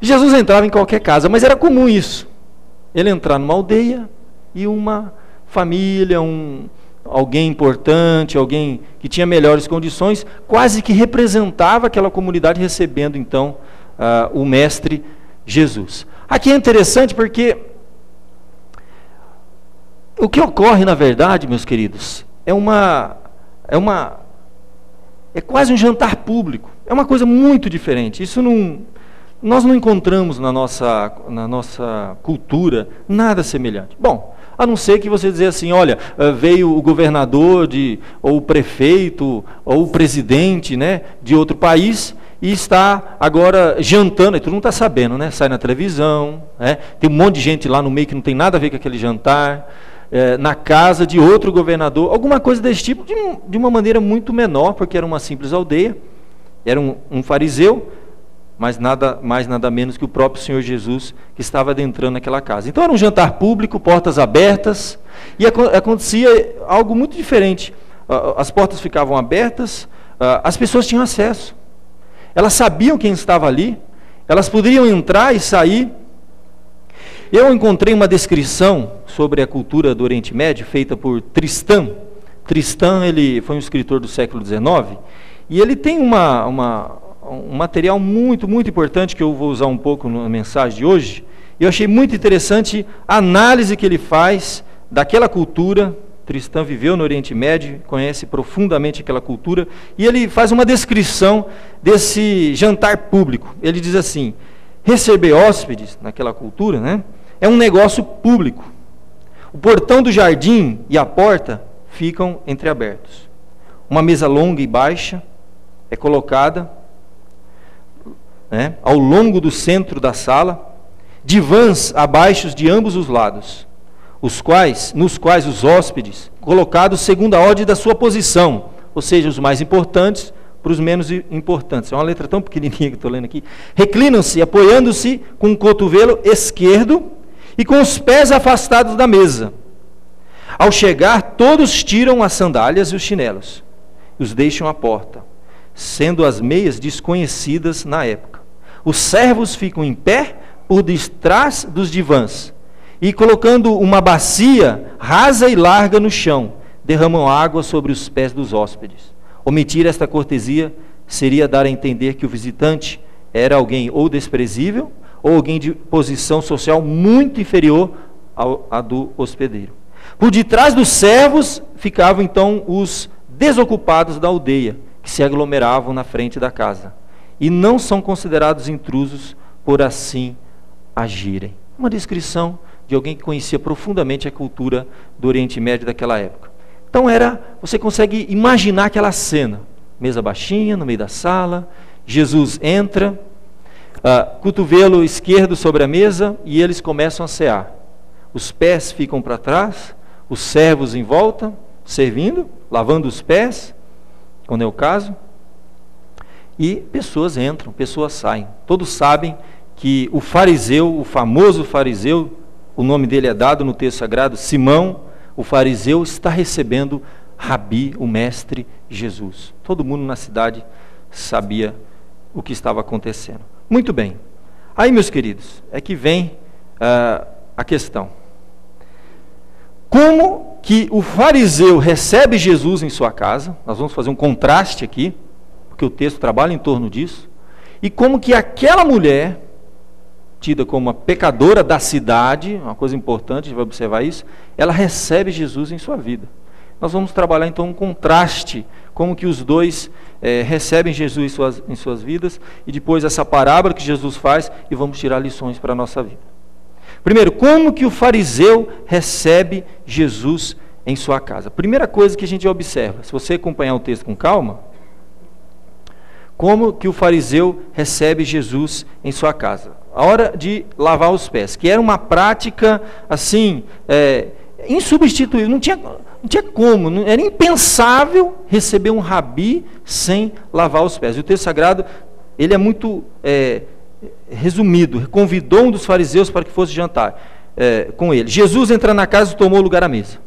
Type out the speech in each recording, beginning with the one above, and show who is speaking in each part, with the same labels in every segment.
Speaker 1: Jesus entrava em qualquer casa, mas era comum isso. Ele entrar numa aldeia e uma família, alguém importante, alguém que tinha melhores condições, quase que representava aquela comunidade recebendo então o mestre Jesus. Aqui é interessante porque o que ocorre na verdade, meus queridos, é quase um jantar público. É uma coisa muito diferente. Nós não encontramos na nossa cultura nada semelhante. Bom, a não ser que você dizer assim, olha, veio o governador, ou o prefeito, ou o presidente, né, de outro país e está agora jantando, e todo mundo está sabendo, né, sai na televisão, né, tem um monte de gente lá no meio que não tem nada a ver com aquele jantar, na casa de outro governador, alguma coisa desse tipo, de uma maneira muito menor, porque era uma simples aldeia, era um fariseu, mas nada mais, nada menos que o próprio Senhor Jesus que estava adentrando naquela casa. Então era um jantar público, portas abertas, e acontecia algo muito diferente. As portas ficavam abertas, as pessoas tinham acesso. Elas sabiam quem estava ali, elas poderiam entrar e sair. Eu encontrei uma descrição sobre a cultura do Oriente Médio, feita por Tristan. Tristan, ele foi um escritor do século XIX, e ele tem um material muito, muito importante que eu vou usar um pouco na mensagem de hoje. Eu achei muito interessante a análise que ele faz daquela cultura. Tristan viveu no Oriente Médio, conhece profundamente aquela cultura, e ele faz uma descrição desse jantar público. Ele diz assim: receber hóspedes naquela cultura, né, é um negócio público. O portão do jardim e a porta ficam entreabertos. Uma mesa longa e baixa é colocada ao longo do centro da sala, divãs abaixo de ambos os lados, nos quais os hóspedes, colocados segundo a ordem da sua posição, ou seja, os mais importantes para os menos importantes. É uma letra tão pequenininha que estou lendo aqui. Reclinam-se, apoiando-se com o cotovelo esquerdo e com os pés afastados da mesa. Ao chegar, todos tiram as sandálias e os chinelos, e os deixam à porta, sendo as meias desconhecidas na época. Os servos ficam em pé por detrás dos divãs, e colocando uma bacia rasa e larga no chão, derramam água sobre os pés dos hóspedes. Omitir esta cortesia seria dar a entender que o visitante era alguém ou desprezível, ou alguém de posição social muito inferior à do hospedeiro. Por detrás dos servos ficavam então os desocupados da aldeia, que se aglomeravam na frente da casa, e não são considerados intrusos por assim agirem. Uma descrição de alguém que conhecia profundamente a cultura do Oriente Médio daquela época. Então você consegue imaginar aquela cena, mesa baixinha no meio da sala, Jesus entra, cotovelo esquerdo sobre a mesa, e eles começam a cear. Os pés ficam para trás, os servos em volta, servindo, lavando os pés, quando é o caso, e pessoas entram, pessoas saem. Todos sabem que o fariseu, o famoso fariseu, o nome dele é dado no texto sagrado, Simão, o fariseu, está recebendo Rabi, o mestre Jesus. Todo mundo na cidade sabia o que estava acontecendo. Muito bem. Aí, meus queridos, é que vem a questão. Como que o fariseu recebe Jesus em sua casa? Nós vamos fazer um contraste aqui, porque o texto trabalha em torno disso. E como que aquela mulher, tida como uma pecadora da cidade, uma coisa importante, a gente vai observar isso, ela recebe Jesus em sua vida. Nós vamos trabalhar então um contraste, como que os dois recebem Jesus em suas vidas, e depois essa parábola que Jesus faz, e vamos tirar lições para a nossa vida. Primeiro, como que o fariseu recebe Jesus em sua casa? Primeira coisa que a gente observa, se você acompanhar o texto com calma, como que o fariseu recebe Jesus em sua casa? A hora de lavar os pés, que era uma prática assim, insubstituível, não tinha como, era impensável receber um rabi sem lavar os pés. E o texto sagrado, ele é muito resumido, convidou um dos fariseus para que fosse jantar com ele. Jesus entra na casa e tomou lugar à mesa.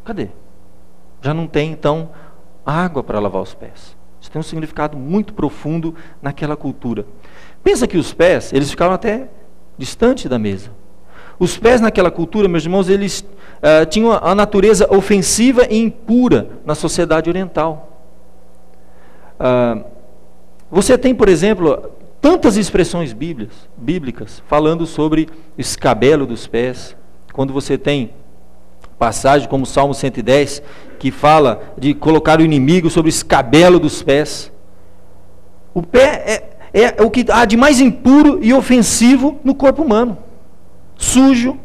Speaker 1: Cadê? Já não tem então água para lavar os pés. Isso tem um significado muito profundo naquela cultura. Pensa que os pés, eles ficavam até distante da mesa. Os pés naquela cultura, meus irmãos, eles tinham a natureza ofensiva e impura na sociedade oriental. Você tem, por exemplo, tantas expressões bíblicas falando sobre o escabelo dos pés. Quando você tem passagem como o Salmo 110, que fala de colocar o inimigo sobre o escabelo dos pés. O pé é o que há de mais impuro e ofensivo no corpo humano. Sujo,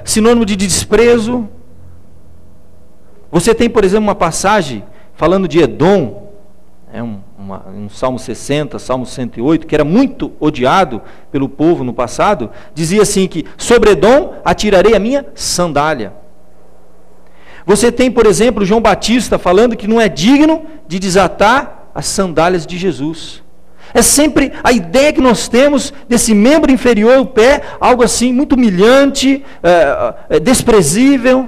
Speaker 1: sinônimo de desprezo. Você tem, por exemplo, uma passagem falando de Edom, um Salmo 60, Salmo 108, que era muito odiado pelo povo no passado, dizia assim que sobre Edom atirarei a minha sandália. Você tem, por exemplo, João Batista falando que não é digno de desatar as sandálias de Jesus. É sempre a ideia que nós temos desse membro inferior, o pé, algo assim muito humilhante, desprezível,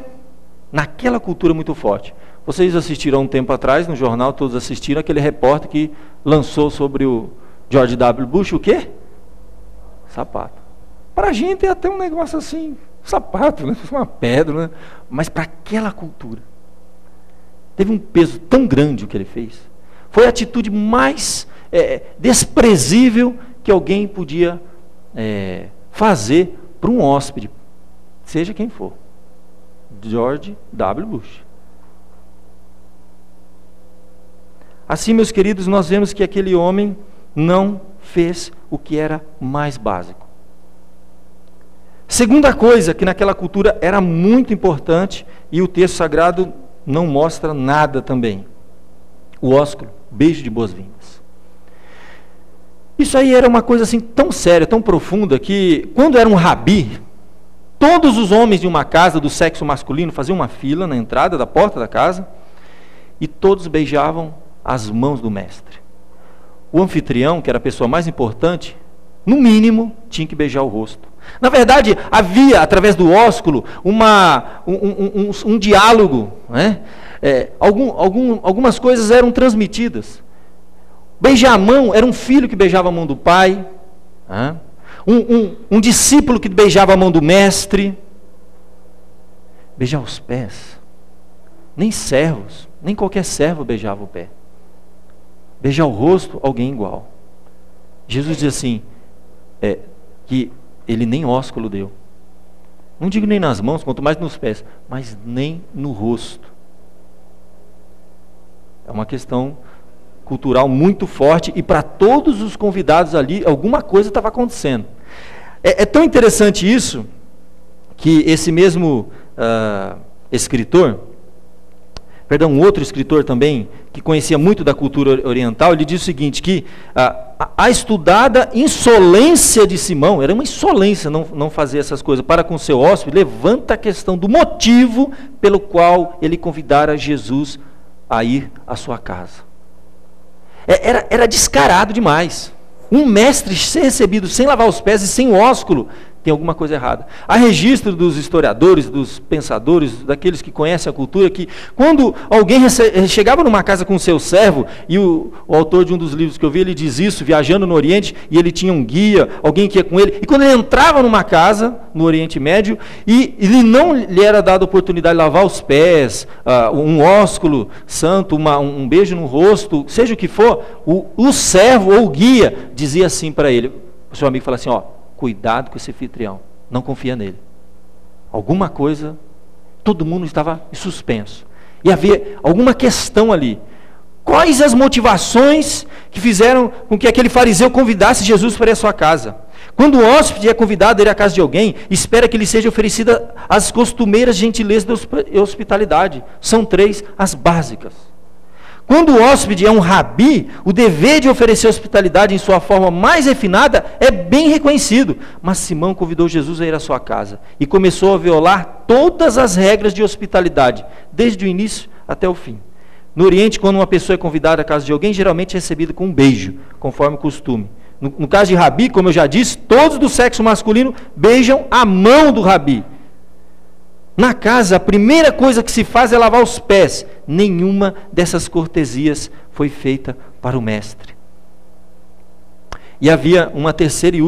Speaker 1: naquela cultura muito forte. Vocês assistiram um tempo atrás, no jornal, todos assistiram, aquele repórter que lançou sobre o George W. Bush, o quê? Sapato. Para a gente é até um negócio assim, sapato, né? Uma pedra, né? Mas para aquela cultura, teve um peso tão grande o que ele fez. Foi a atitude mais desprezível que alguém podia fazer para um hóspede, seja quem for. George W. Bush. Assim, meus queridos, nós vemos que aquele homem não fez o que era mais básico. Segunda coisa que naquela cultura era muito importante, e o texto sagrado não mostra nada também: o ósculo, beijo de boas-vindas. Isso aí era uma coisa assim tão séria, tão profunda, que quando era um rabi, todos os homens de uma casa do sexo masculino faziam uma fila na entrada da porta da casa, e todos beijavam as mãos do mestre. O anfitrião, que era a pessoa mais importante, no mínimo, tinha que beijar o rosto. Na verdade, havia, através do ósculo, um diálogo, né? Algumas coisas eram transmitidas. Beijar a mão era um filho que beijava a mão do pai, um discípulo que beijava a mão do mestre. Beijar os pés, nem servos, nem qualquer servo beijava o pé. Beijar o rosto, alguém igual. Jesus diz assim, que ele nem ósculo deu. Não digo nem nas mãos, quanto mais nos pés, mas nem no rosto. É uma questão cultural muito forte, e para todos os convidados ali, alguma coisa estava acontecendo. É tão interessante isso, que esse mesmo um outro escritor também, que conhecia muito da cultura oriental, ele diz o seguinte, que a estudada insolência de Simão, era uma insolência não fazer essas coisas para com seu hóspede, levanta a questão do motivo pelo qual ele convidara Jesus a ir à sua casa. Era descarado demais. Um mestre ser recebido sem lavar os pés e sem ósculo, tem alguma coisa errada. Há registro dos historiadores, dos pensadores, daqueles que conhecem a cultura, que quando alguém chegava numa casa com o seu servo, e o autor de um dos livros que eu vi, ele diz isso, viajando no Oriente, e ele tinha um guia, alguém que ia com ele, e quando ele entrava numa casa, no Oriente Médio, e ele não lhe era dado a oportunidade de lavar os pés, um ósculo santo, um beijo no rosto, seja o que for, o servo ou o guia dizia assim para ele, o seu amigo fala assim, cuidado com esse anfitrião, não confia nele. Alguma coisa, todo mundo estava em suspenso. E havia alguma questão ali. Quais as motivações que fizeram com que aquele fariseu convidasse Jesus para ir à sua casa? Quando o hóspede é convidado a ir à casa de alguém, espera que lhe seja oferecida as costumeiras gentilezas da hospitalidade. São 3 as básicas. Quando o hóspede é um rabi, o dever de oferecer hospitalidade em sua forma mais refinada é bem reconhecido. Mas Simão convidou Jesus a ir à sua casa e começou a violar todas as regras de hospitalidade, desde o início até o fim. No Oriente, quando uma pessoa é convidada à casa de alguém, geralmente é recebida com um beijo, conforme o costume. No caso de rabi, como eu já disse, todos do sexo masculino beijam a mão do rabi. Na casa, a primeira coisa que se faz é lavar os pés. Nenhuma dessas cortesias foi feita para o mestre. E havia uma terceira e